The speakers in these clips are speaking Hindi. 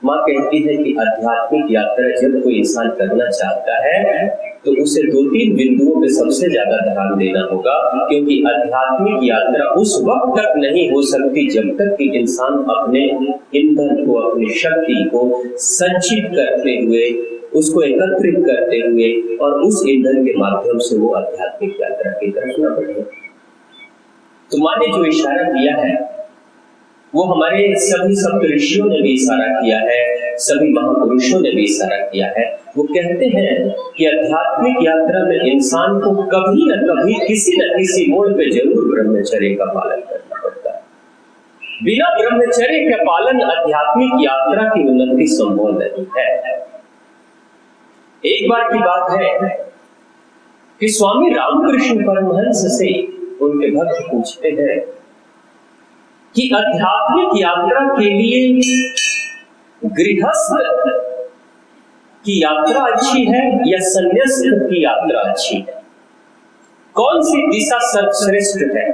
माँ कहती है कि आध्यात्मिक यात्रा जब कोई इंसान करना चाहता है तो उसे 2-3 बिंदुओं पे सबसे ज्यादा ध्यान देना होगा, क्योंकि आध्यात्मिक यात्रा उस वक्त तक नहीं हो सकती जब तक कि इंसान अपने ईंधन को, अपनी शक्ति को संचित करते हुए, उसको एकत्रित करते हुए और उस ईंधन के माध्यम से वो आध्यात्मिक यात्रा की तरफ न बढ़े। तो माँ ने जो इशारा किया है वो हमारे सभी सप्त ऋषियों ने भी इशारा किया है, सभी महापुरुषों ने भी इशारा किया है। वो कहते हैं कि आध्यात्मिक यात्रा में इंसान को कभी न कभी किसी न किसी मोड़ पे जरूर ब्रह्मचर्य का पालन करना पड़ता है। बिना ब्रह्मचर्य के पालन आध्यात्मिक यात्रा की उन्नति संभव नहीं है। एक बार की बात है कि स्वामी रामकृष्ण परमहंस से उनके भक्त पूछते हैं कि आध्यात्मिक यात्रा के लिए गृहस्थ की यात्रा अच्छी है या संन्यास्त की यात्रा अच्छी है? कौन सी दिशा सर्वश्रेष्ठ है?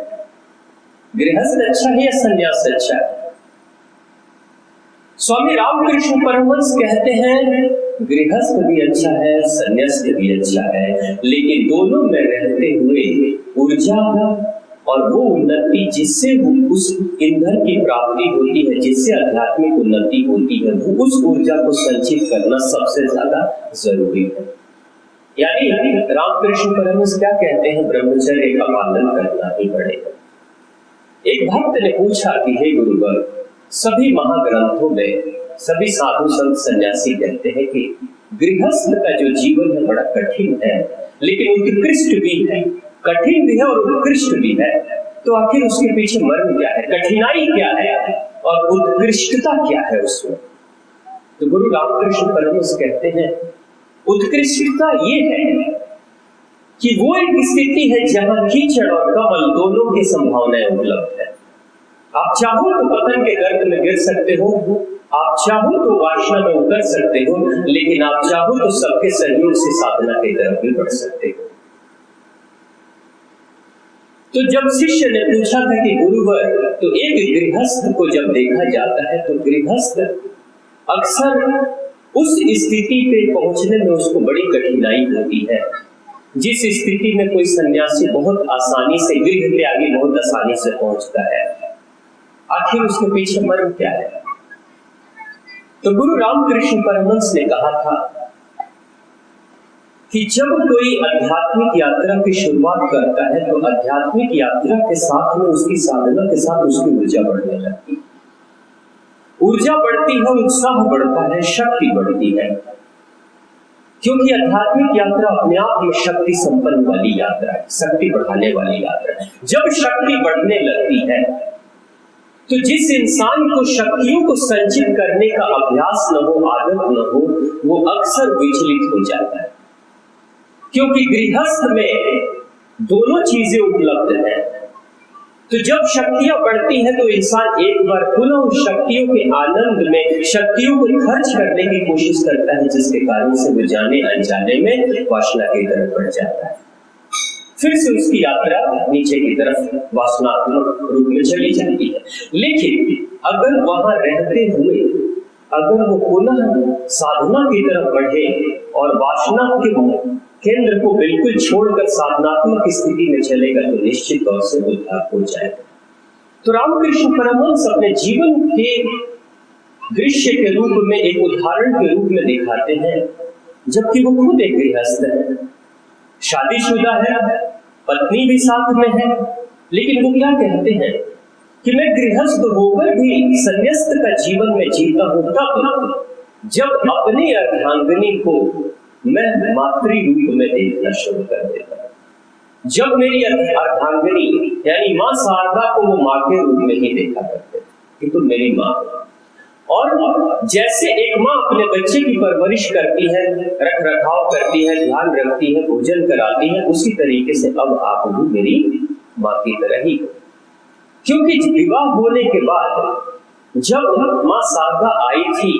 गृहस्थ अच्छा है या संन्यास अच्छा है? स्वामी रामकृष्ण परमहंस कहते हैं गृहस्थ भी अच्छा है, संन्यास्त भी अच्छा है, लेकिन दोनों में रहते हुए ऊर्जा और वो उन्नति जिससे उस ईंधन की प्राप्ति होती है, जिससे आध्यात्मिक उन्नति होती है, वो उस ऊर्जा को संचित करना सबसे ज्यादा जरूरी है। यानी रामकृष्ण परमहंस क्या कहते हैं? ब्रह्मचर्य का पालन करना ही पड़ेगा। एक भक्त ने पूछा कि हे गुरुवर, सभी महाग्रंथों में सभी साधु संत सन्यासी कहते हैं कि गृहस्थ का जो जीवन है बड़ा कठिन है, लेकिन उत्कृष्ट भी है। कठिन भी है और उत्कृष्ट भी है, तो आखिर उसके पीछे मर्म क्या है, कठिनाई क्या है और उत्कृष्टता क्या है उसमें? तो गुरु रामकृष्ण परमहंस कहते हैं उत्कृष्टता ये है कि वो एक स्थिति है जहां कीचड़ और कमल दोनों की संभावनाएं उपलब्ध है। आप चाहो तो पतन के गर्त में गिर सकते हो, आप चाहो तो वासना में उतर सकते हो, लेकिन आप चाहो तो सबके सहयोग से साधना की तरफ भी बढ़ सकते हो। तो जब शिष्य ने पूछा था कि गुरुवर, तो एक गृहस्थ को जब देखा जाता है तो गृहस्थ अक्सर उस स्थिति पे पहुंचने में उसको बड़ी कठिनाई होती है जिस स्थिति में कोई सन्यासी बहुत आसानी से, गृह त्यागी बहुत आसानी से पहुंचता है। आखिर उसके पीछे मर्म क्या है? तो गुरु रामकृष्ण परमहंस ने कहा था कि जब कोई आध्यात्मिक यात्रा की शुरुआत करता है तो आध्यात्मिक यात्रा के साथ में, उसकी साधना के साथ उसकी ऊर्जा बढ़ने लगती है। ऊर्जा बढ़ती है, उत्साह बढ़ता है, शक्ति बढ़ती है, क्योंकि आध्यात्मिक यात्रा अपने आप में शक्ति संपन्न वाली यात्रा है, शक्ति बढ़ाने वाली यात्रा है। जब शक्ति बढ़ने लगती है तो जिस इंसान को शक्तियों को संचित करने का अभ्यास न हो, आदत न हो, वो अक्सर विचलित हो जाता है, क्योंकि गृहस्थ में दोनों चीजें उपलब्ध हैं। तो जब शक्तियां बढ़ती हैं तो इंसान एक बार पुनः उस शक्तियों के आनंद में शक्तियों को खर्च करने की कोशिश करता है, जिसके कारण से वो जाने अनजाने में वासना की तरफ बढ़ जाता है। फिर से उसकी यात्रा नीचे की तरफ वासनात्मक रूप में चली जाती है। लेकिन अगर वहां रहते हुए अगर वो पुनः साधना की तरफ बढ़े और वासना के केंद्र को बिल्कुल छोड़कर साधनात्मक स्थिति में चलेगा तो निश्चित तौर से उद्धार हो जाएगा। तो रामकृष्ण परमहंस अपने जीवन के दृश्य के रूप में, एक उदाहरण के रूप में दिखाते हैं, जबकि वो खुद एक गृहस्थ है, शादीशुदा है, पत्नी भी साथ में है, लेकिन वो क्या कहते हैं कि मैं गृहस्थ होकर भी संन्यास्त का जीवन में जीता हूं, तब जब अपनी अर्धांगिनी को मैं मातृ रूप में देखना शुरू कर देता हूं। जब मेरी अर्धांगिनी यानी मां शारदा को वो मां के रूप में ही देखा करते कि तुम मेरी मां हो। और जैसे एक मां अपने बच्चे की परवरिश करती है, रख रखाव करती है, ध्यान रखती है, भोजन कराती है, उसी तरीके से अब आप भी मेरी मां की तरह ही हो। क्योंकि विवाह होने के बाद जब मां शारदा आई थी,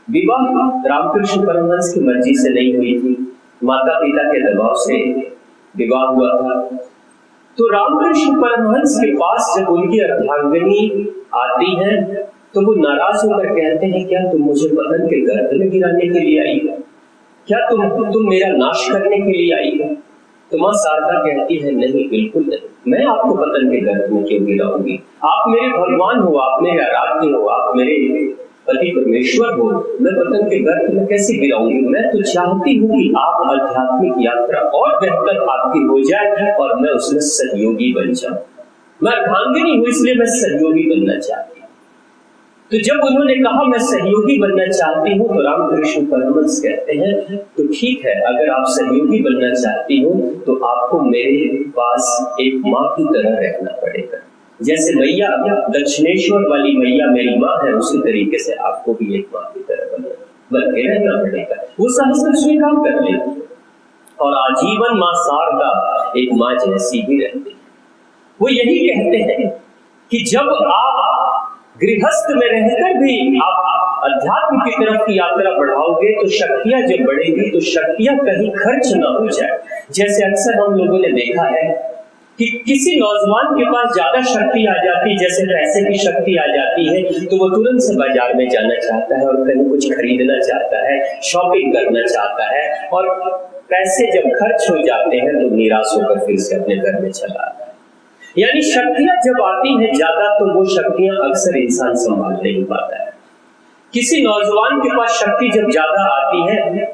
विवाह रामकृष्ण परमहंस की मर्जी से नहीं हुई थी, माता पिता के दबाव से विवाह हुआ था। तो रामकृष्ण परमहंस के पास जब उनकी अर्धांगिनी आती है तो वो नाराज होकर कहते हैं, क्या तुम मुझे पतन के गर्त में गिराने के लिए आई हो? क्या तुम मेरा नाश करने के लिए आई हो? तो मां शारदा कहती है, नहीं, बिल्कुल नहीं, मैं आपको पतन के गर्त में क्यों गिराऊंगी? आप मेरे भगवान हो, आप मेरे आराध्य हो, आप मेरे पति परमेश्वर हो, मैं पतन के गर्त में कैसे गिराऊंगी? मैं तो चाहती हूँ कि आप आध्यात्मिक यात्रा और बेहतर आपकी हो जाए और मैं उसमें सहयोगी बन जाऊं। मैं अर्धांगिनी हूं, इसलिए मैं सहयोगी बनना चाहती हूँ। तो जब उन्होंने कहा मैं सहयोगी बनना चाहती हूँ, तो रामकृष्ण परमहंस कहते हैं, तो ठीक है, अगर आप सहयोगी बनना चाहती हो तो आपको मेरे पास एक माँ की तरह रहना पड़ेगा। जैसे मैया दक्षिणेश्वर वाली मैया मेरी माँ है, उसी तरीके से आपको भी एक माँ की तरह बन के रहना पड़ेगा। वो सहस्त्र स्वीकार कर लेती है और आजीवन माँ शारदा एक माँ जैसी भी रहती है। वो यही कहते हैं कि जब आप गृहस्थ में रहकर भी आप अध्यात्म की तरफ की यात्रा बढ़ाओगे तो शक्तियां जब बढ़ेगी तो शक्तियां कहीं खर्च ना हो जाए। जैसे अक्सर हम लोगों ने देखा है कि किसी नौजवान के पास ज्यादा शक्ति आ जाती, जैसे पैसे की शक्ति आ जाती है, तो वो तुरंत से बाजार में जाना चाहता है और कहीं कुछ खरीदना चाहता है, शॉपिंग करना चाहता है, और पैसे जब खर्च हो जाते हैं तो निराश होकर फिर से अपने घर में चला आता है। यानी शक्तियां जब आती हैं ज्यादा तो वो शक्तियां अक्सर इंसान संभाल नहीं पाता है। किसी नौजवान के पास शक्ति जब ज्यादा आती है,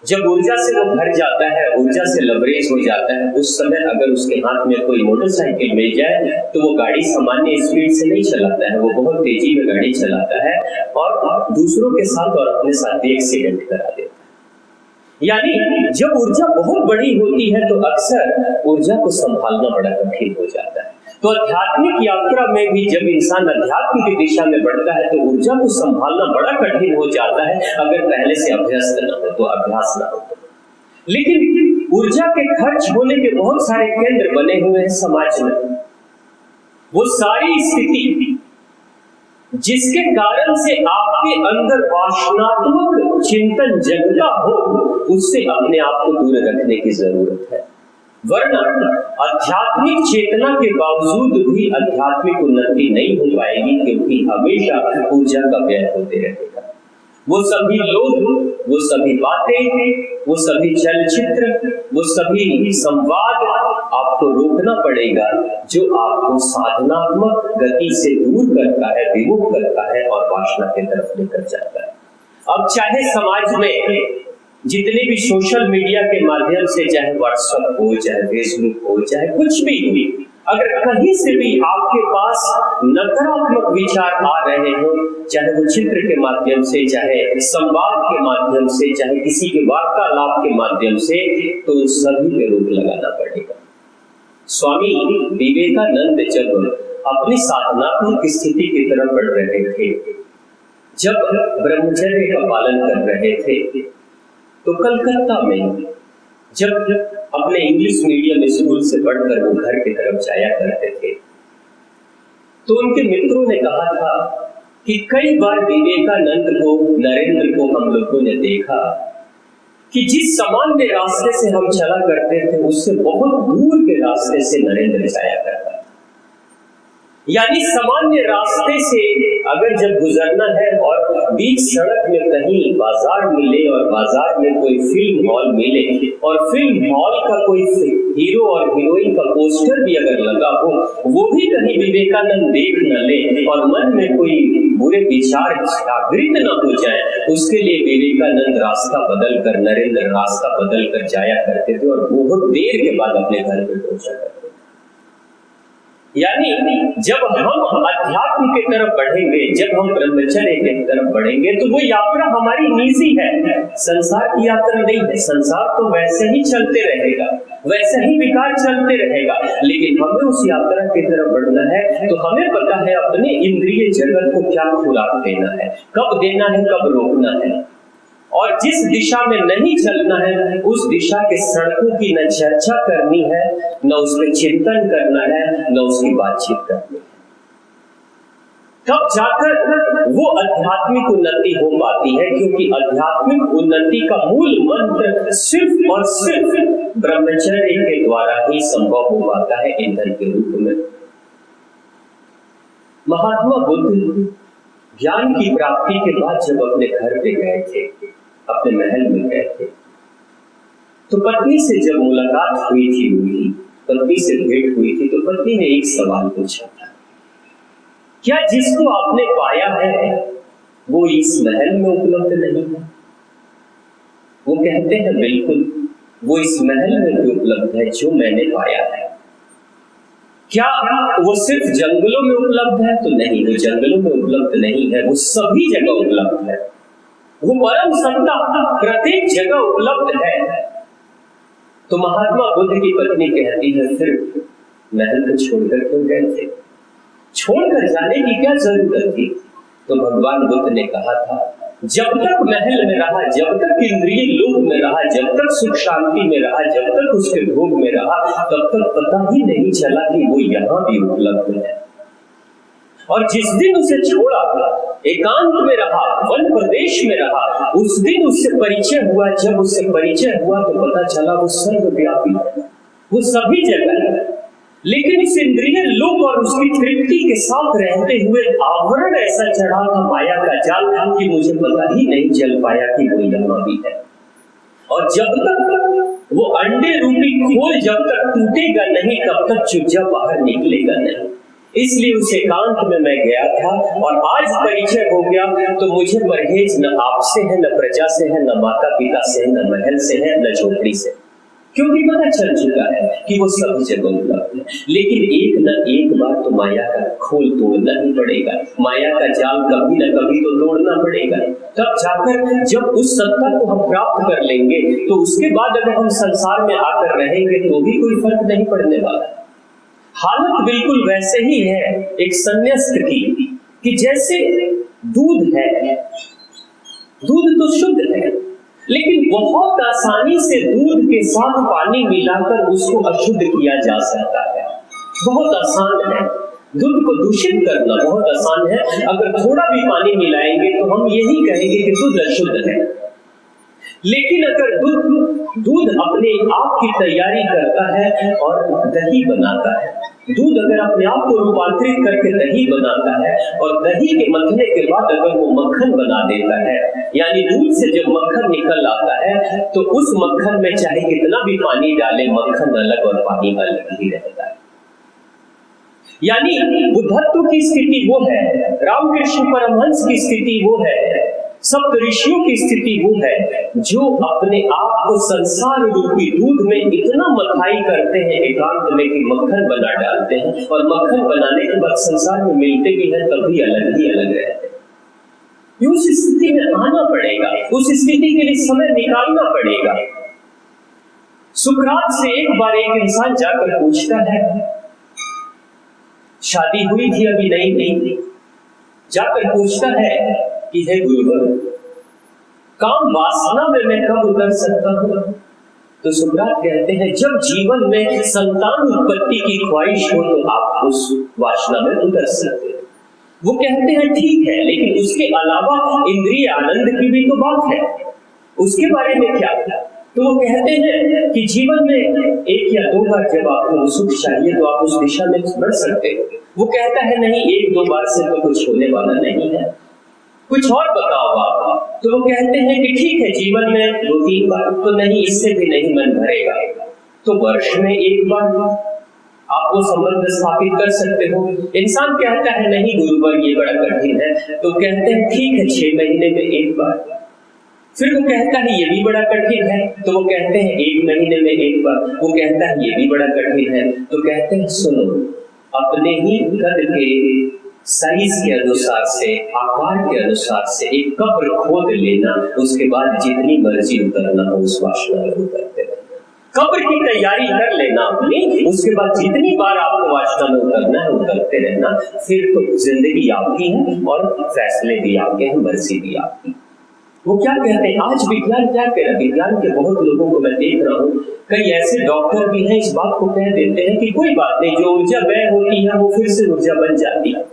जब ऊर्जा से वो भर जाता है, ऊर्जा से लबरेज हो जाता है, उस समय अगर उसके हाथ में कोई मोटरसाइकिल मिल जाए तो वो गाड़ी सामान्य स्पीड से नहीं चलाता है, वो बहुत तेजी में गाड़ी चलाता है और दूसरों के साथ और अपने साथ भी एक्सीडेंट करा देता है। यानी जब ऊर्जा बहुत बड़ी होती है तो अक्सर ऊर्जा को संभालना बड़ा कठिन हो जाता है। तो आध्यात्मिक यात्रा में भी जब इंसान अध्यात्म की दिशा में बढ़ता है तो ऊर्जा को संभालना बड़ा कठिन हो जाता है, अगर पहले से अभ्यस्त न हो तो, अभ्यास न हो तो। लेकिन ऊर्जा के खर्च होने के बहुत सारे केंद्र बने हुए हैं समाज में। वो सारी स्थिति जिसके कारण से आपके अंदर वासनात्मक चिंतन जगता हो, उससे अपने आप को दूर रखने की जरूरत है। वरना आध्यात्मिक चेतना के बावजूद भी आध्यात्मिक उन्नति नहीं हो पाएगी, क्योंकि हमेशा ऊर्जा का व्यय होते रहेगा। वो सभी लोग, वो सभी बातें, वो सभी चलचित्र, वो सभी संवाद आपको रोकना पड़ेगा जो आपको साधनात्मक गति से दूर करता है, विमुख करता है और वासना की तरफ लेकर जाता है। अब चाहे समाज में जितने भी सोशल मीडिया के माध्यम से, चाहे व्हाट्सएप हो, चाहे फेसबुक हो, चाहे कुछ भी हो, अगर कहीं से भी आपके पास नकारात्मक विचार आ रहे हो, चाहे वो चित्र के माध्यम से, चाहे संवाद के माध्यम से, चाहे किसी के वार्तालाप के माध्यम से, तो उन सभी पे रोक लगाना पड़ेगा। स्वामी विवेकानंद जब अपनी साधनात्मक स्थिति की तरफ बढ़ रहे थे, जब ब्रह्मचर्य का पालन कर रहे थे, तो कलकत्ता में जब अपने इंग्लिश मीडियम स्कूल से पढ़कर वो घर की तरफ जाया करते थे, तो उनके मित्रों ने कहा था कि कई बार विवेकानंद को, नरेंद्र को हम लोगों ने देखा कि जिस सामान्य रास्ते से हम चला करते थे उससे बहुत दूर के रास्ते से नरेंद्र जाया करता था। यानी सामान्य रास्ते से अगर जब गुजरना है और बीच सड़क में कहीं बाजार मिले और बाजार में कोई फिल्म हॉल मिले और फिल्म हॉल का कोई हीरो और हीरोइन का पोस्टर भी अगर लगा हो, वो भी कहीं विवेकानंद देख न ले और मन में कोई बुरे विचार जागृत न हो जाए, उसके लिए विवेकानंद रास्ता बदल कर, नरेंद्र रास्ता बदल कर जाया करते थे और बहुत देर के बाद अपने घर पे पहुंचा करते थे। यानी जब हम अध्यात्म की तरफ बढ़ेंगे, जब हम ब्रह्मचर्य की तरफ बढ़ेंगे, तो वो यात्रा हमारी निजी है, संसार की यात्रा नहीं है। संसार तो वैसे ही चलते रहेगा, वैसे ही विकार चलते रहेगा, लेकिन हमें उस यात्रा की तरफ बढ़ना है तो हमें पता है अपने इंद्रिय जगत को क्या खुराक देना है, कब देना है, कब रोकना है, और जिस दिशा में नहीं चलना है उस दिशा के सड़कों की न चर्चा करनी है, न उस पर चिंतन करना है, न उसकी बातचीत करनी है। तब जाकर वो आध्यात्मिक उन्नति हो पाती है, क्योंकि आध्यात्मिक उन्नति का मूल मंत्र सिर्फ और सिर्फ ब्रह्मचर्य के द्वारा ही संभव हो पाता है ईंधन के रूप में। महात्मा बुद्ध ज्ञान की प्राप्ति के बाद जब अपने घर पे गए थे, अपने महल में गए थे, तो पत्नी से जब मुलाकात हुई थी, उनकी पत्नी से भेंट हुई थी, तो पत्नी ने एक सवाल पूछा था, क्या जिसको आपने पाया है वो इस महल में उपलब्ध नहीं है? वो कहते हैं बिल्कुल, वो इस महल में भी उपलब्ध है जो मैंने पाया है। क्या वो सिर्फ जंगलों में उपलब्ध है? तो नहीं, वो जंगलों में उपलब्ध नहीं है, वो सभी जगह उपलब्ध है। वो परम सत्ता प्रत्येक जगह उपलब्ध है। तो महात्मा बुद्ध की पत्नी कहती है, फिर महल को छोड़कर क्यों गए थे? छोड़कर जाने की क्या जरूरत थी? तो भगवान बुद्ध ने कहा था, जब तक महल में रहा, जब तक इंद्रिय लोक में रहा, जब तक सुख शांति में रहा, जब तक उसके भोग में रहा, तब तक पता ही नहीं चला कि वो यहाँ भी उपलब्ध है। और जिस दिन उसे छोड़ा, एकांत में रहा, वन प्रदेश में रहा, उस दिन उससे परिचय हुआ। जब उससे परिचय हुआ तो पता चला वो सर्वव्यापी है, वो सभी जगह है। लेकिन इस इंद्रिय लोक और उसकी तृप्ति के साथ रहते हुए आवरण ऐसा चढ़ा था माया का जाल कि मुझे पता ही नहीं चल पाया कि वो यहाँ भी है। और जब तक वो अंडे रूपी खोल जब तक टूटेगा नहीं, तब तक चुजा बाहर निकलेगा नहीं। इसलिए उस एकांत में मैं गया था और आज परिचय हो गया। तो मुझे परहेज न आपसे है, न प्रजा से है, न माता पिता से, न महल से है, न झोपड़ी से, क्योंकि पता चल चुका है कि वो सभी जगह उपलब्ध है। लेकिन एक न एक बार तो माया का खोल तोड़ना ही पड़ेगा, माया का जाल कभी न कभी तो तोड़ना पड़ेगा। तब जाकर जब उस सत्ता को हम प्राप्त कर लेंगे, तो उसके बाद अगर हम संसार में आकर रहेंगे तो भी कोई फर्क नहीं पड़ने वाला। हालत बिल्कुल वैसे ही है एक संन्यास्त की, कि जैसे दूध है, दूध तो शुद्ध है, लेकिन बहुत आसानी से दूध के साथ पानी मिलाकर उसको अशुद्ध किया जा सकता है। बहुत आसान है, दूध को दूषित करना बहुत आसान है। अगर थोड़ा भी पानी मिलाएंगे तो हम यही कहेंगे कि दूध अशुद्ध है। लेकिन अगर दूध अपने आप की तैयारी करता है और दही बनाता है, दूध अगर अपने आप को रूपांतरित करके दही बनाता है और दही के मथने के बाद अगर वो मक्खन बना देता है, यानी दूध से जब मक्खन निकल आता है, तो उस मक्खन में चाहे कितना भी पानी डाले, मक्खन अलग और पानी अलग ही रहता है। यानी बुद्धत्व की स्थिति वो है, रामकृष्ण परमहंस की स्थिति वो है, सप्त ऋषियों की स्थिति वो है, जो अपने आप को संसार रूपी दूध में इतना मथाई करते हैं एकांत में कि मक्खन बना डालते हैं, और मक्खन बनाने के बाद संसार में मिलते भी हैं तब भी अलग ही अलग रहते हैं। उस स्थिति में आना पड़ेगा, उस स्थिति के लिए समय निकालना पड़ेगा। सुकरात से एक बार एक इंसान जाकर पूछता है, शादी हुई थी अभी नहीं थी, जाकर पूछता है कि हे गुरुवर, काम वासना में मैं कब उतर सकता हूं? तो सुकरात कहते हैं, जब जीवन में संतान उत्पत्ति की ख्वाहिश हो तो आप उस वासना में उतर सकते हैं। वो कहते हैं ठीक है, लेकिन उसके अलावा इंद्रिय आनंद की भी तो बात है, उसके बारे में क्या था? तो वो कहते हैं कि जीवन में एक या दो बार जब आपको सुख चाहिए तो आप उस दिशा में बढ़ सकते हो। वो कहता है नहीं, एक दो बार से तो कुछ होने वाला नहीं है, कुछ और बताओ आप। तो वो कहते हैं कि ठीक है, जीवन में दो तीन बार तो नहीं, इससे भी नहीं मन भरेगा, तो वर्ष में एक बार आप वो संबंध स्थापित कर सकते हो। इंसान कहता है नहीं गुरुवर ये बड़ा कठिन है, तो कहते हैं ठीक है 6 महीने में एक बार। फिर वो कहता है ये भी बड़ा कठिन है, तो वो कहते हैं 1 महीने में एक बार। वो कहता है ये भी बड़ा कठिन है, तो कहते हैं सुनो, अपने ही कद के साइज के अनुसार से, आकार के अनुसार से एक कब्र खोद लेना, उसके बाद जितनी मर्जी उतरना हो उस वासना में उतरते रहना। कब्र की तैयारी कर लेना अपनी, उसके बाद जितनी बार आपको वासना में उतरना है उतरते रहना। फिर तो जिंदगी आपकी है और फैसले भी आपके हैं, मर्जी भी आपकी। वो क्या कहते हैं, आज विज्ञान क्या कह रहा है, विज्ञान के बहुत लोगों को मैं देख रहा हूँ, कई ऐसे डॉक्टर भी हैं इस बात को कह देते हैं कि कोई बात नहीं, जो ऊर्जा व्यय होती है वो फिर से ऊर्जा बन जाती है।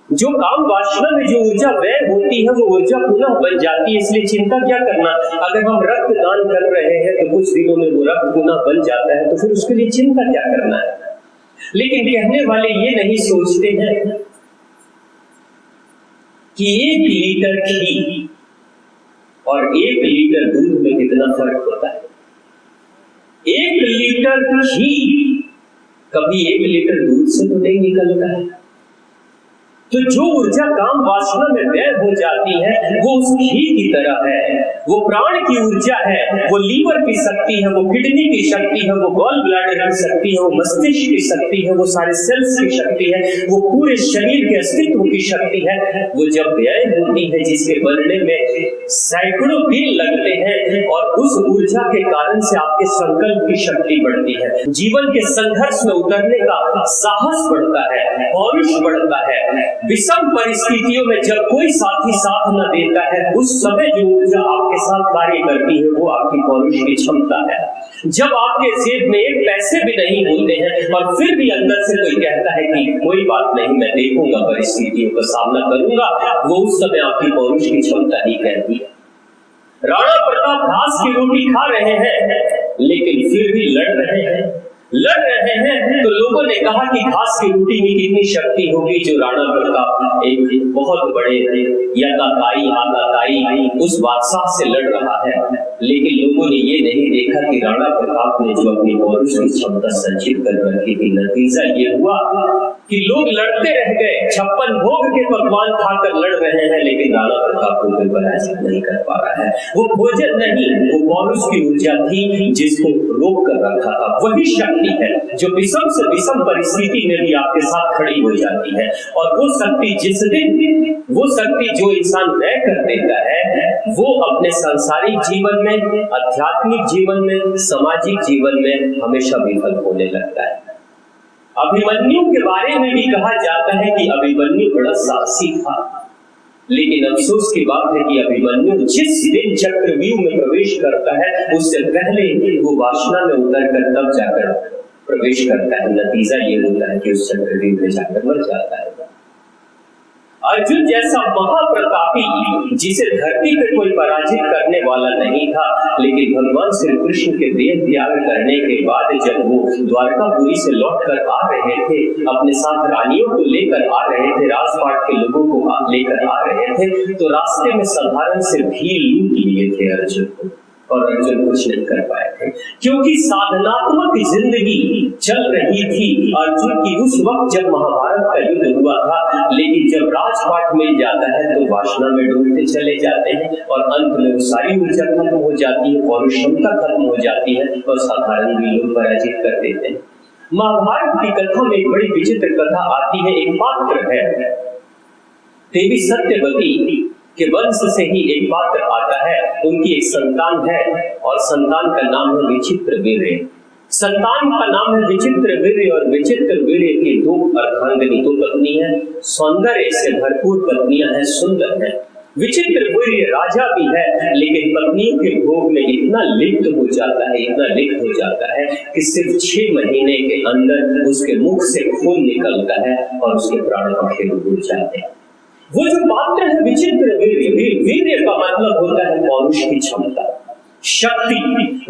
जो काम वासना में जो ऊर्जा व्यय होती है वो ऊर्जा पुनः बन जाती है, इसलिए चिंता क्या करना। अगर हम रक्त दान कर रहे हैं तो कुछ दिनों में वो रक्त पुनः बन जाता है, तो फिर उसके लिए चिंता क्या करना है। लेकिन कहने वाले ये नहीं सोचते हैं कि 1 लीटर घी और 1 लीटर दूध में कितना फर्क होता है। 1 लीटर घी कभी 1 लीटर दूध से तो नहीं निकलता है। तो जो ऊर्जा काम वासना में व्यय हो जाती है वो उस घी की तरह है, वो प्राण की ऊर्जा है, वो लीवर की शक्ति है, वो किडनी की शक्ति है, वो गॉल ब्लैडर की शक्ति है, वो मस्तिष्क की शक्ति है, वो सारे सेल्स की शक्ति है, वो पूरे शरीर के अस्तित्व की शक्ति है। वो जब व्यय होती है जिसके बनने में सैकड़ों दिन लगते हैं और उस ऊर्जा के कारण से आपके संकल्प की शक्ति बढ़ती है, जीवन के संघर्ष में उतरने का साहस बढ़ता है, पौरुष बढ़ता है। विषम परिस्थितियों में जब कोई साथी साथ न देता है उस समय जो ऊर्जा आपके साथ कार्य करती है वो आपकी पौरुष की क्षमता है। जब आपके जेब में 1 पैसे भी नहीं होते हैं और फिर भी अंदर से कोई कहता है कि कोई बात नहीं, मैं देखूंगा, परिस्थितियों का सामना करूंगा, वो उस समय आपकी पौरुष की क्षमता ही कहती है। राणा प्रताप घास की रोटी खा रहे हैं लेकिन फिर भी लड़ रहे हैं तो लोगों ने कहा कि घास की रोटी में कितनी शक्ति होगी जो राणा प्रताप एक बहुत बड़े आताताई उस बादशाह से लड़ रहा है। लेकिन लोगों ने ये नहीं देखा कि राणा प्रताप ने जो अपनी पौरुष की क्षमता संचित कर रखी थी, नतीजा ये हुआ कि लोग लड़ते रह गए, 56 भोग के पकवान खाकर लड़ रहे हैं लेकिन राणा प्रताप को कोई पराजित नहीं कर पा रहा है। वो भोजन नहीं, वो पौरुष की ऊर्जा थी जिसको रोक कर रखा था। वही शक्ति है जो विषम से विषम परिस्थिति में भी आपके साथ खड़ी हो जाती है। और वो शक्ति जिस दिन, वो शक्ति जो इंसान व्यय कर देता है वो अपने सांसारिक जीवन में, आध्यात्मिक जीवन में, सामाजिक जीवन में हमेशा विफल होने लगता है। अभिमन्यु के बारे में भी कहा जाता है कि अभिमन्यु बड़ा साहसी था, लेकिन अफसोस की बात है कि अभिमन्यु जिस दिन चक्रव्यूह में प्रवेश करता है उससे पहले वो वासना में उतरकर तब जाकर प्रवेश करता है। नतीजा ये होता है कि उस चक्रव्यूह में जाकर मर जाता है। अर्जुन जैसा महाप्रतापी जिसे धरती पे कोई पराजित करने वाला नहीं था, लेकिन भगवान श्री कृष्ण के देह त्याग करने के बाद जब वो द्वारकापुरी से लौट कर आ रहे थे, अपने साथ रानियों को लेकर आ रहे थे, राजपाट के लोगों को लेकर आ रहे थे, तो रास्ते में साधारण से भीड़ लूट लिए थे अर्जुन को, और अर्जुन कुछ नहीं कर पाए थे क्योंकि साधनात्मक जिंदगी चल रही थी अर्जुन की उस वक्त जब महाभारत का युद्ध हुआ था। लेकिन जब राजपाट मिल जाता है तो वासना में डूबते चले जाते हैं और अंत में वो सारी ऊर्जा खत्म हो जाती है, पौरुष क्षमता खत्म हो जाती है और साधारण भी लोग पराजित कर देते हैं। महाभारत की कथा में एक बड़ी विचित्र कथा आती है। एक पात्र है, देवी सत्यवती के वंश से ही एक पात्र आता है, उनकी एक संतान है और संतान का नाम है विचित्रवीर्य। संतान का नाम है विचित्रवीर्य और विचित्रवीर्य की 2 अर्धांगिनी, 2 पत्नी है, सौंदर्य से भरपूर पत्नियां हैं, सुंदर है। विचित्रवीर्य राजा भी है लेकिन पत्नियों के भोग में इतना लिप्त हो जाता है कि सिर्फ 6 महीने के अंदर उसके मुख से खून निकलता है और उसके प्राण पखेरु उड़ जाते हैं। वो जो पात्र है विचित्र वीर्य का मतलब होता है पौरुष की क्षमता, शक्ति,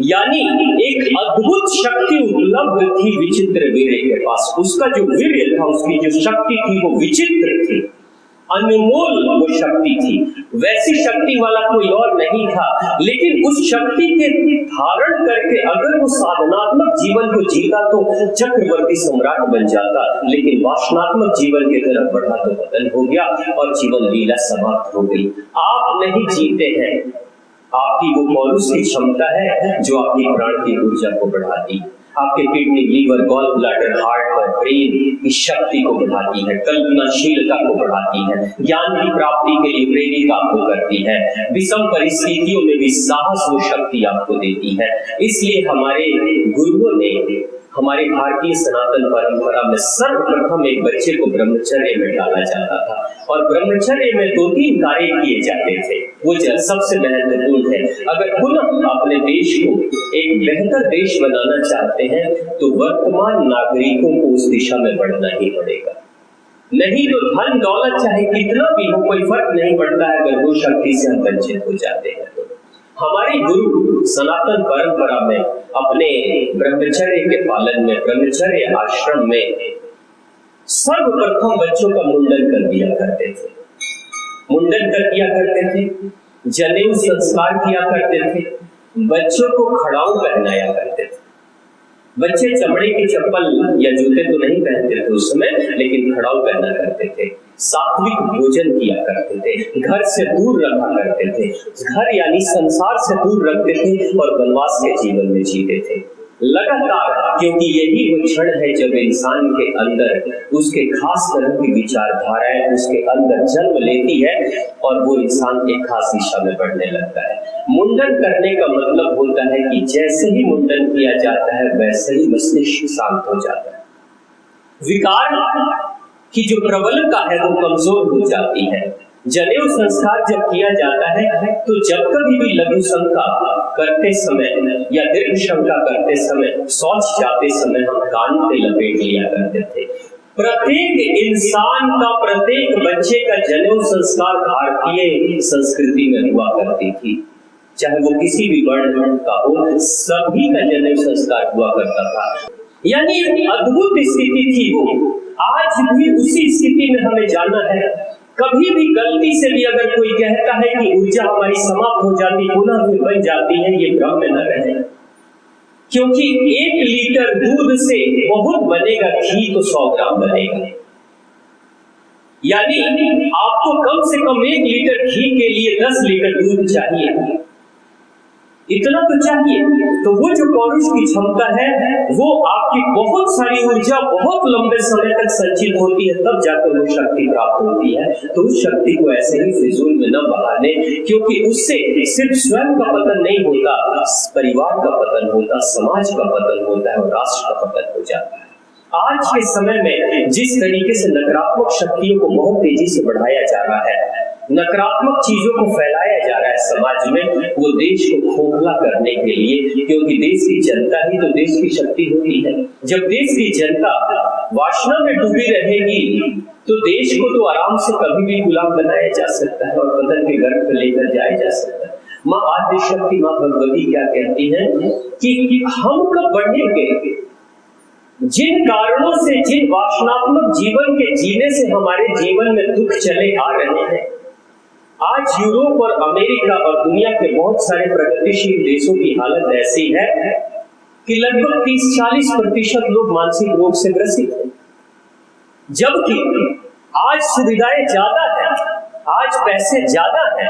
यानी एक अद्भुत शक्ति उपलब्ध थी विचित्र वीर्य के पास। उसका जो वीर्य था, उसकी जो शक्ति थी वो विचित्र थी, अनमोल वो शक्ति थी। वैसी शक्ति वाला कोई और नहीं था, लेकिन उस शक्ति के धारण करके अगर वो साधनात्मक जीवन को जीता तो चक्रवर्ती सम्राट बन जाता, लेकिन वासनात्मक जीवन की तरफ बढ़ा तो पतन हो गया और जीवन लीला समाप्त हो गई। आप नहीं जीते हैं, आपकी वो पौरुष की क्षमता है जो आपकी प्राण की ऊर्जा को बढ़ाती है, आपके kidney, liver, gall bladder, heart और ब्रेन की शक्ति को बढ़ाती है, कल्पनाशीलता को बढ़ाती है, ज्ञान की प्राप्ति के लिए प्रेरित आपको करती है, विषम परिस्थितियों में भी साहस वो शक्ति आपको देती है। इसलिए हमारे गुरुओं ने, हमारी भारतीय सनातन परंपरा में सर्वप्रथम एक बच्चे को ब्रह्मचर्य में डाला जाता था और ब्रह्मचर्य में 2-3 कार्य किए जाते थे। वो सबसे महत्वपूर्ण है। अगर पुनः अपने देश को एक बेहतर देश बनाना चाहते हैं तो वर्तमान नागरिकों को उस दिशा में बढ़ना ही पड़ेगा, नहीं तो धन दौलत चाहे कितना भी हो कोई फर्क नहीं पड़ता है अगर वो शक्ति से हम वंचित हो जाते हैं। तो हमारे गुरु सनातन परंपरा में अपने ब्रह्मचर्य के पालन में, ब्रह्मचर्य आश्रम में सर्वप्रथम बच्चों का मुंडन कर दिया करते थे। मुंडन कर किया करते थे, जनेऊ संस्कार किया करते थे, बच्चों को खड़ाऊ पहनाया करते थे। बच्चे चमड़े की चप्पल या जूते तो नहीं पहनते थे उस समय, लेकिन खड़ाऊ पहना करते थे। सात्विक भोजन किया करते थे, घर से दूर रखा करते थे, घर यानी संसार से दूर रखते थे और वनवास के जीवन में जीते थे लगातार, क्योंकि यही वो क्षण है जब इंसान के अंदर उसके खास तरह की विचारधाराएं उसके अंदर जन्म लेती है और वो इंसान एक खास दिशा में बढ़ने लगता है। मुंडन करने का मतलब होता है कि जैसे ही मुंडन किया जाता है वैसे ही मस्तिष्क शांत हो जाता है, विकार की जो प्रबलता है वो कमजोर हो जाती है। जनेऊ संस्कार जब किया जाता है तो जब कभी भी लघु शंका करते समय या दीर्घ शंका करते समय, शौच जाते समय हम कान पे लपेट लिया करते थे। प्रत्येक इंसान का, प्रत्येक बच्चे का जनेऊ संस्कार भारतीय संस्कृति में हुआ करती थी, चाहे वो किसी भी वर्ण का हो, सभी का जनेऊ संस्कार हुआ करता था। यानी एक अद्भुत स्थिति थी वो। आज भी उसी स्थिति में हमें जाना है। कभी भी गलती से भी अगर कोई कहता है कि ऊर्जा हमारी समाप्त हो जाती, पुनः फिर बन जाती है, ये भ्रम में न रहे, क्योंकि 1 लीटर दूध से बहुत बनेगा घी तो 100 ग्राम बनेगा। यानी आपको कम से कम 1 लीटर घी के लिए 10 लीटर दूध चाहिए, इतना तो चाहिए। तो वो जो पौरुष की क्षमता है वो आपकी बहुत सारी ऊर्जा बहुत लंबे समय तक संचित होती है, तब जाकर वो शक्ति प्राप्त होती है। तो उस शक्ति को ऐसे ही फिजूल में न बहाने, क्योंकि उससे सिर्फ स्वयं का पतन नहीं होता, परिवार का पतन होता, समाज का पतन होता है और राष्ट्र का पतन हो जाता है। आज के समय में जिस तरीके से नकारात्मक शक्तियों को बहुत तेजी से बढ़ाया जा रहा है, नकारात्मक चीजों को फैलाया जा रहा है समाज में, वो देश को खोखला करने के लिए, क्योंकि देश की जनता ही तो देश की शक्ति होती है। जब देश की जनता वासना में डूबी रहेगी तो देश को तो आराम से कभी भी गुलाम बनाया जा सकता है और पतन के गर्भ पर लेकर जाया जा सकता है। माँ आद्य शक्ति, माँ भगवती क्या कहती है कि हम कब बढ़ेंगे? जिन कारणों से, जिन वासनात्मक जीवन के जीने से हमारे जीवन में दुख चले आ रहे हैं, आज यूरोप और अमेरिका और दुनिया के बहुत सारे प्रगतिशील देशों की हालत ऐसी है कि लगभग 30-40% लोग मानसिक रोग से ग्रसित हैं। जबकि आज सुविधाएं ज्यादा है, आज पैसे ज्यादा है,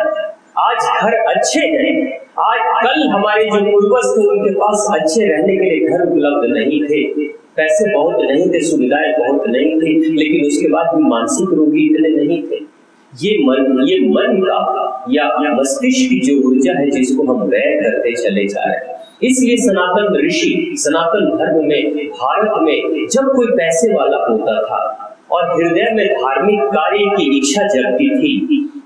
आज घर अच्छे हैं। आज कल हमारे जो पूर्वज थे उनके पास अच्छे रहने के लिए घर उपलब्ध नहीं थे, पैसे बहुत नहीं थे, सुविधाएं बहुत नहीं थी, लेकिन उसके बाद भी मानसिक रोगी इतने नहीं थे। ये मन का या मस्तिष्क की जो ऊर्जा है जिसको हम व्यय करते चले जा रहे हैं। इसलिए सनातन ऋषि, सनातन धर्म में, भारत में जब कोई पैसे वाला होता था और हृदय में धार्मिक कार्य की इच्छा जगती थी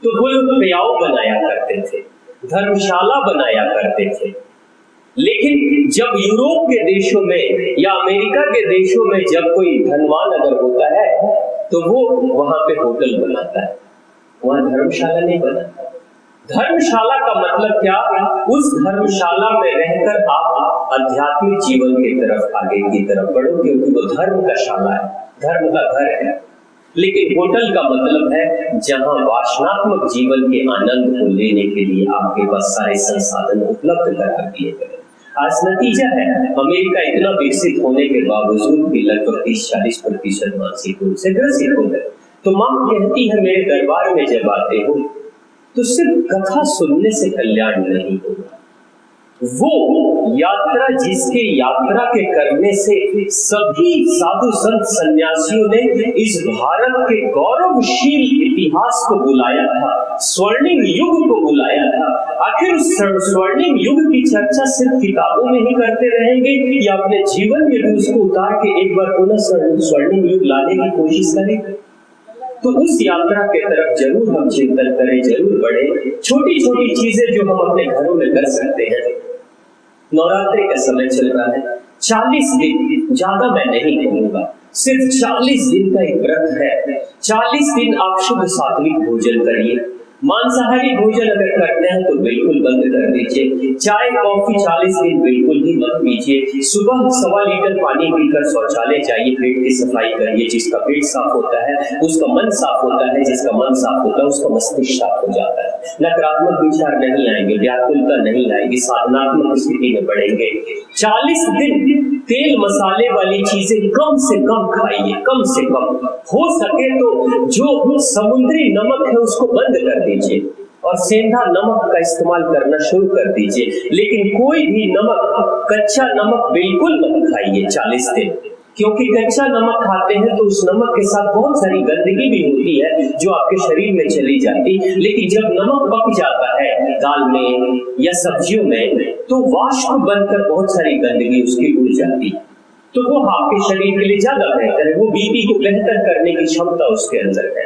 तो वो लोग प्याऊ बनाया करते थे, धर्मशाला बनाया करते थे। लेकिन जब यूरोप के देशों में या अमेरिका के देशों में जब कोई धनवान अगर होता है तो वो वहां पे होटल बनाता है, वहां धर्मशाला नहीं बनाता। धर्मशाला का मतलब क्या? उस धर्मशाला में रहकर आप आध्यात्मिक जीवन की तरफ, आगे की तरफ बढ़ो, क्योंकि वो धर्म का शाला है, धर्म का घर है। लेकिन होटल का मतलब है जहां वासनात्मक जीवन के आनंद को लेने के लिए आपके पास सारे संसाधन उपलब्ध करा दिए गए। आज नतीजा है अमेरिका इतना विकसित होने के बावजूद भी लगभग 30-40% मानसिक रूप से ग्रसित हो गए। तो मां कहती है मेरे दरबार में जब आते हो तो सिर्फ कथा सुनने से कल्याण नहीं होगा, वो यात्रा जिसके यात्रा के करने से सभी साधु संत सन्यासियों ने इस भारत के गौरवशील इतिहास को बुलाया था, स्वर्णिम युग को बुलाया था। आखिर उस स्वर्णिम युग की चर्चा सिर्फ किताबों में ही करते रहेंगे या अपने जीवन में भी उसको उतार के एक बार पुनः स्वर्णिम युग लाने की कोशिश करेंगे? तो उस यात्रा के तरफ जरूर हम चिंतन करें, जरूर बढ़े। छोटी छोटी चीजें जो हम अपने घरों में कर सकते हैं। नवरात्रि का समय चल रहा है, 40 दिन, ज्यादा मैं नहीं कहूंगा, सिर्फ 40 दिन का एक व्रत है। 40 दिन आप शुद्ध सात्विक भोजन करिए, मांसाहारी भोजन अगर करते हैं तो बिल्कुल बंद कर दीजिए। चाय कॉफी 40 दिन बिल्कुल ही मत पीजिए। सुबह 1.25 लीटर पानी पीकर शौचालय जाइए, पेट की सफाई करिए। जिसका पेट साफ होता है उसका मन साफ होता है, जिसका मन साफ होता है उसका मस्तिष्क साफ हो जाता है। नकारात्मक विचार नहीं आएंगे, व्याकुलता नहीं आएगी, साधनात्मक स्थिति में बढ़ेंगे। 40 दिन तेल मसाले वाली चीजें कम से कम खाइए, कम से कम। हो सके तो जो समुद्री नमक है उसको बंद कर दीजिए और सेंधा नमक का इस्तेमाल करना शुरू कर दीजिए। लेकिन कोई भी नमक, कच्चा नमक बिल्कुल मत खाइए 40 दिन, क्योंकि कच्चा नमक खाते हैं तो उस नमक के साथ बहुत सारी गंदगी भी होती है जो आपके शरीर में चली जाती। लेकिन जब नमक पक जाता है दाल में या सब्जियों में तो वाष्प बनकर बहुत सारी गंदगी उसकी उड़ जाती है, तो वो आपके शरीर के लिए ज्यादा बेहतर है। वो बीपी को बेहतर करने की क्षमता उसके अंदर है,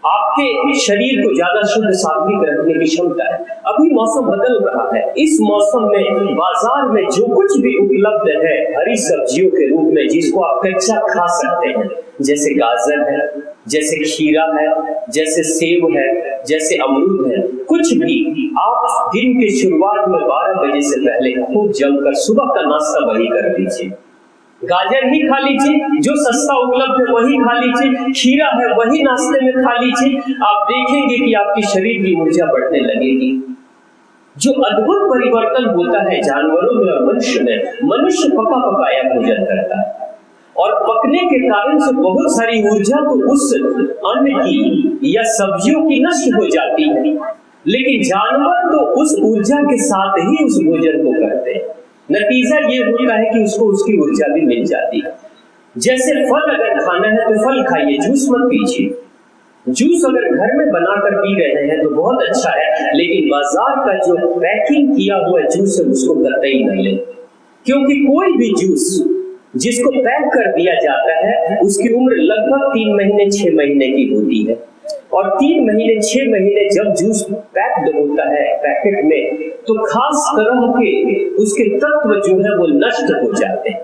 आपके शरीर को ज्यादा शुद्ध सात्विक रखने की क्षमता है। अभी मौसम बदल रहा है, इस मौसम में बाजार में जो कुछ भी उपलब्ध है हरी सब्जियों के रूप में जिसको आप कच्चा खा सकते हैं, जैसे गाजर है, जैसे खीरा है, जैसे सेब है, जैसे अमरूद है, कुछ भी आप दिन की शुरुआत में 12 बजे से पहले खूब जमकर सुबह का नाश्ता वही कर लीजिए। गाजर ही खा लीजिए, जो सस्ता उपलब्ध है वही खा लीजिए, खीरा है वही नाश्ते में खा लीजिए। आप देखेंगे कि आपकी शरीर की ऊर्जा बढ़ने लगेगी। जो अद्भुत परिवर्तन होता है जानवरों में और मनुष्य में, मनुष्य पका पकाया भोजन करता है और पकने के कारण से बहुत सारी ऊर्जा तो उस अन्न की या सब्जियों की नष्ट हो जाती है, लेकिन जानवर तो उस ऊर्जा के साथ ही उस भोजन को करते हैं। नतीजा ये होता है कि उसको उसकी ऊर्जा भी मिल जाती है। जैसे फल अगर खाना है तो फल खाइए, जूस मत पीजिए। जूस अगर घर में बनाकर पी रहे हैं तो बहुत अच्छा है, लेकिन बाजार का जो पैकिंग किया हुआ जूस है उसको कतई न लें, क्योंकि कोई भी जूस जिसको पैक कर दिया जाता है उसकी उम्र लगभग 3 महीने 6 महीने की होती है, और 3 महीने 6 महीने जब जूस पैक्ड होता है पैकेट में तो खास तरह के उसके तत्व जो है वो नष्ट हो जाते हैं,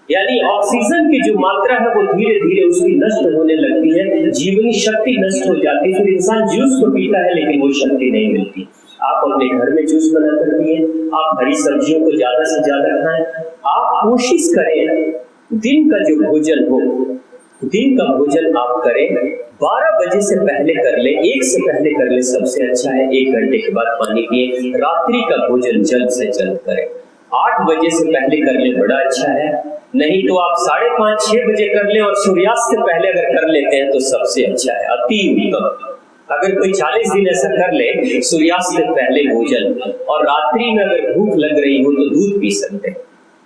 यानी ऑक्सीजन की जो मात्रा है वो धीरे धीरे उसकी नष्ट होने लगती है, जीवनी शक्ति नष्ट हो जाती है। फिर इंसान जूस तो पीता है लेकिन वो शक्ति नहीं मिलती। आप अपने घर में जूस बनाकर पिए, आप हरी सब्जियों को ज्यादा से ज्यादा खाएं। आप कोशिश करें दिन का जो भोजन हो, दिन का भोजन आप करें 12 बजे से पहले कर ले, 1 से पहले कर ले सबसे अच्छा है। 1 घंटे के बाद पानी पिए। रात्रि का भोजन जल्द से जल्द करें, 8 बजे से पहले कर ले, बड़ा अच्छा है। नहीं तो आप 5:30-6 बजे कर ले और सूर्यास्त से पहले अगर कर लेते हैं तो सबसे अच्छा है, अति उत्तम। अगर कोई 40 दिन ऐसा कर ले सूर्यास्त से पहले भोजन, और रात्रि में अगर भूख लग रही हो तो दूध पी सकते हैं,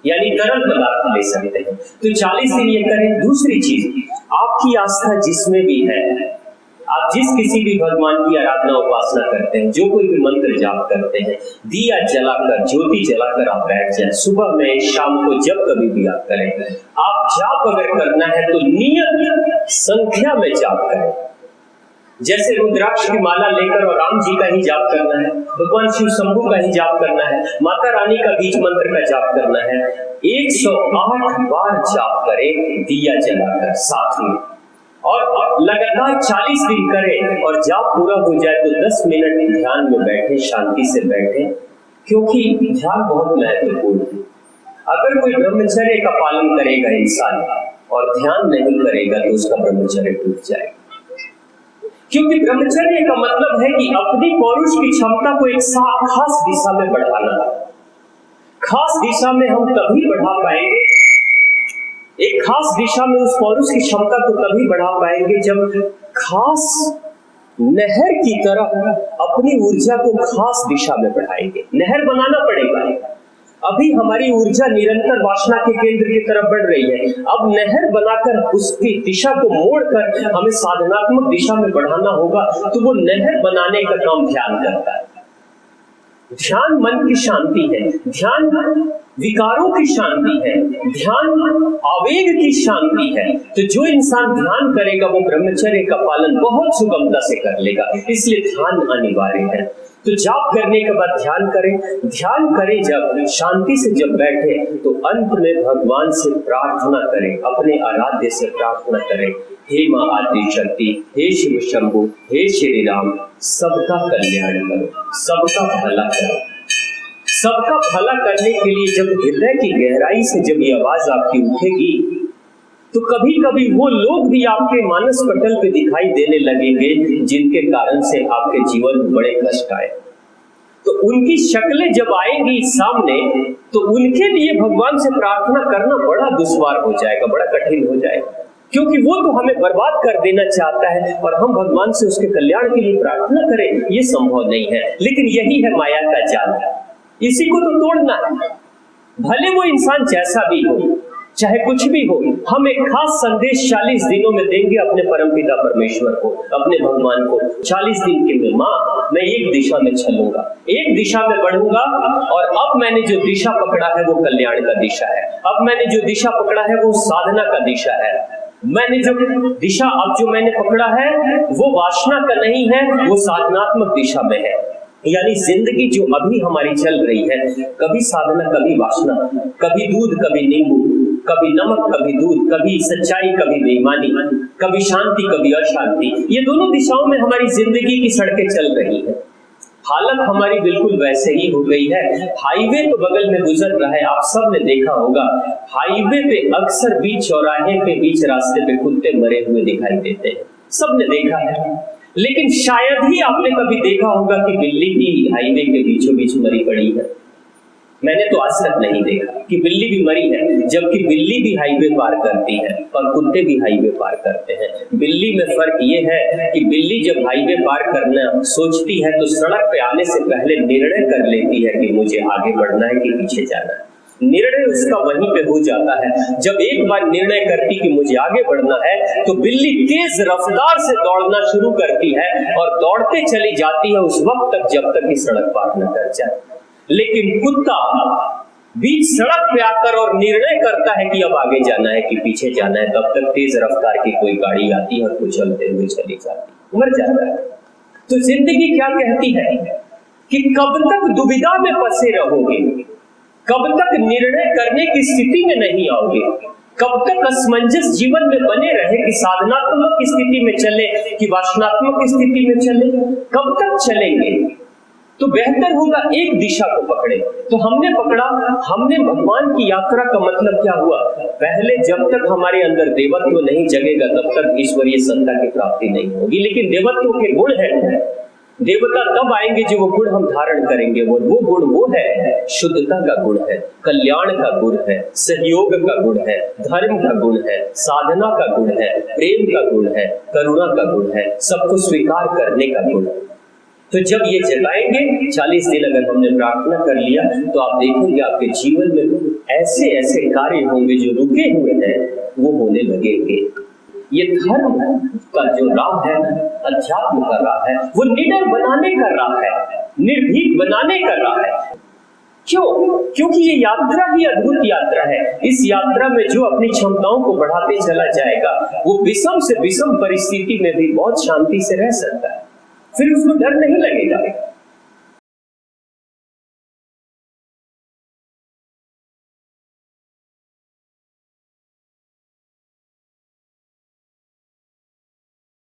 यानी तरल पदार्थ ले सकते हैं, तो 40 दिन ये करें। दूसरी चीज, आपकी आस्था जिसमें भी है, आप जिस किसी भी भगवान की आराधना उपासना करते हैं, जो कोई भी मंत्र जाप करते हैं, दिया जलाकर, ज्योति जलाकर आप बैठ जाए। सुबह में, शाम को, जब कभी भी आप करें। आप जाप अगर करना है तो नियत संख्या में जाप करें, जैसे रुद्राक्ष की माला लेकर और राम जी का ही जाप करना है, भगवान शिव शंभू का ही जाप करना है, माता रानी का बीज मंत्र का जाप करना है। 108 बार जाप करें दिया जलाकर साथ में, और लगातार 40 दिन करें, और जाप पूरा हो जाए तो 10 मिनट ध्यान में बैठे, शांति से बैठे, क्योंकि ध्यान बहुत महत्वपूर्ण है। अगर कोई ब्रह्मचर्य का पालन करेगा इंसान और ध्यान नहीं करेगा तो उसका ब्रह्मचर्य टूट जाएगा, क्योंकि ब्रह्मचर्य का मतलब है कि अपनी पौरुष की क्षमता को एक खास दिशा में बढ़ाना। खास दिशा में हम तभी बढ़ा पाएंगे, एक खास दिशा में उस पौरुष की क्षमता को तभी बढ़ा पाएंगे जब खास नहर की तरह अपनी ऊर्जा को खास दिशा में बढ़ाएंगे। नहर बनाना पड़ेगा। अभी हमारी ऊर्जा निरंतर वासना के केंद्र की तरफ बढ़ रही है, अब नहर बनाकर उसकी दिशा को मोड़कर हमें साधनात्मक दिशा में बढ़ाना होगा, तो वो नहर बनाने का काम ध्यान करता है। ध्यान मन की शांति है, ध्यान विकारों की शांति है, ध्यान आवेग की शांति है। तो जो इंसान ध्यान करेगा वो ब्रह्मचर्य का पालन बहुत सुगमता से कर लेगा, इसलिए ध्यान अनिवार्य है। तो जाप करने के बाद ध्यान करें। ध्यान करें जब शांति से जब बैठे तो अंत में भगवान से प्रार्थना करें, अपने आराध्य से प्रार्थना करें, हे माँ आदि शक्ति, हे शिव शंभु, हे श्री राम, सबका कल्याण करो, सबका भला करो। सबका भला करने के लिए जब हृदय की गहराई से जब ये आवाज आपकी उठेगी, तो कभी कभी वो लोग भी आपके मानस पटल पे दिखाई देने लगेंगे जिनके कारण से आपके जीवन में बड़े कष्ट आए। तो उनकी शक्लें जब आएंगी सामने, तो उनके लिए भगवान से प्रार्थना करना बड़ा दुश्वार हो जाएगा, बड़ा कठिन हो जाएगा, क्योंकि वो तो हमें बर्बाद कर देना चाहता है और हम भगवान से उसके कल्याण के लिए प्रार्थना करें, ये संभव नहीं है। लेकिन यही है माया का जाल, इसी को तो तोड़ना है। भले वो इंसान जैसा भी हो, चाहे कुछ भी हो, हम एक खास संदेश 40 दिनों में देंगे अपने परमपिता परमेश्वर को, अपने भगवान को। 40 दिन के में माँ, मैं एक दिशा में चलूंगा, एक दिशा में बढ़ूंगा, और अब मैंने जो दिशा पकड़ा है वो कल्याण का दिशा है। अब मैंने जो दिशा पकड़ा है वो साधना का दिशा है। मैंने जो दिशा अब जो मैंने पकड़ा है वो वासना का नहीं है, वो साधनात्मक दिशा में है। यानी जिंदगी जो अभी हमारी चल रही है, कभी साधना, कभी वासना, कभी दूध, कभी नींबू, कभी नमक, कभी दूध, कभी सच्चाई, कभी बेईमानी, कभी शांति, कभी अशांति, ये दोनों दिशाओं में हमारी जिंदगी की सड़कें चल रही है। हालत हमारी बिल्कुल वैसे ही हो गई है। हाईवे तो बगल में गुजर रहा है, आप सब ने देखा होगा, हाईवे पे अक्सर बीच चौराहे पे, बीच रास्ते पे कुत्ते मरे हुए दिखाई देते हैं, सब ने देखा है। लेकिन शायद ही आपने कभी देखा होगा कि बिल्ली भी हाईवे के बीचों बीच मरी पड़ी है। मैंने तो आज तक नहीं देखा कि बिल्ली भी मरी है, जबकि बिल्ली भी हाईवे पार करती है और कुत्ते भी हाईवे पार करते हैं। बिल्ली में फर्क ये है कि बिल्ली जब हाईवे पार करना सोचती है तो सड़क पे आने से पहले निर्णय कर लेती है कि मुझे आगे बढ़ना है कि पीछे जाना है। निर्णय उसका वहीं पे हो जाता है। जब एक बार निर्णय करती कि मुझे आगे बढ़ना है, तो बिल्ली तेज रफ्तार से दौड़ना शुरू करती है और दौड़ते चली जाती है उस वक्त तक जब तक कि सड़क पार न कर जाए। लेकिन कुत्ता बीच सड़क पे आकर और निर्णय करता है कि अब आगे जाना है कि पीछे जाना है, तब तक तेज रफ्तार की कोई गाड़ी आती है और कुचलते हुए चली जाती, मर जाता है। तो जिंदगी क्या कहती है कि कब तक दुविधा में फंसे रहोगे, कब तक निर्णय करने की स्थिति में नहीं आओगे, कब तक असमंजस जीवन में बने रहे कि साधनात्मक स्थिति में चले कि वासनात्मक स्थिति में चले, कब तक चलेंगे? तो बेहतर होगा एक दिशा को पकड़े। तो हमने पकड़ा, हमने भगवान की यात्रा का मतलब क्या हुआ? पहले जब तक हमारे अंदर देवत्व नहीं जगेगा तब तक ईश्वरीय सत्ता की प्राप्ति नहीं होगी। लेकिन देवत्व के गुण है, देवता तब आएंगे जो वो गुण हम धारण करेंगे। वो गुण वो है, शुद्धता का गुण है, कल्याण का गुण है, सहयोग का गुण है, धर्म का गुण है, साधना का गुण है, प्रेम का गुण है, करुणा का गुण है, सबको स्वीकार करने का गुण है। तो जब ये जगाएंगे, 40 दिन अगर हमने प्रार्थना कर लिया, तो आप देखेंगे आपके जीवन में ऐसे ऐसे कार्य होंगे जो रुके हुए हैं वो होने लगेंगे। ये धर्म का जो राह है, अध्यात्म का राह है, वो निडर बनाने का राह है, निर्भीक बनाने का राह है। क्यों? क्योंकि ये यात्रा ही अद्भुत यात्रा है। इस यात्रा में जो अपनी क्षमताओं को बढ़ाते चला जाएगा, वो विषम से विषम परिस्थिति में भी बहुत शांति से रह सकता है, फिर उसको डर नहीं लगेगा।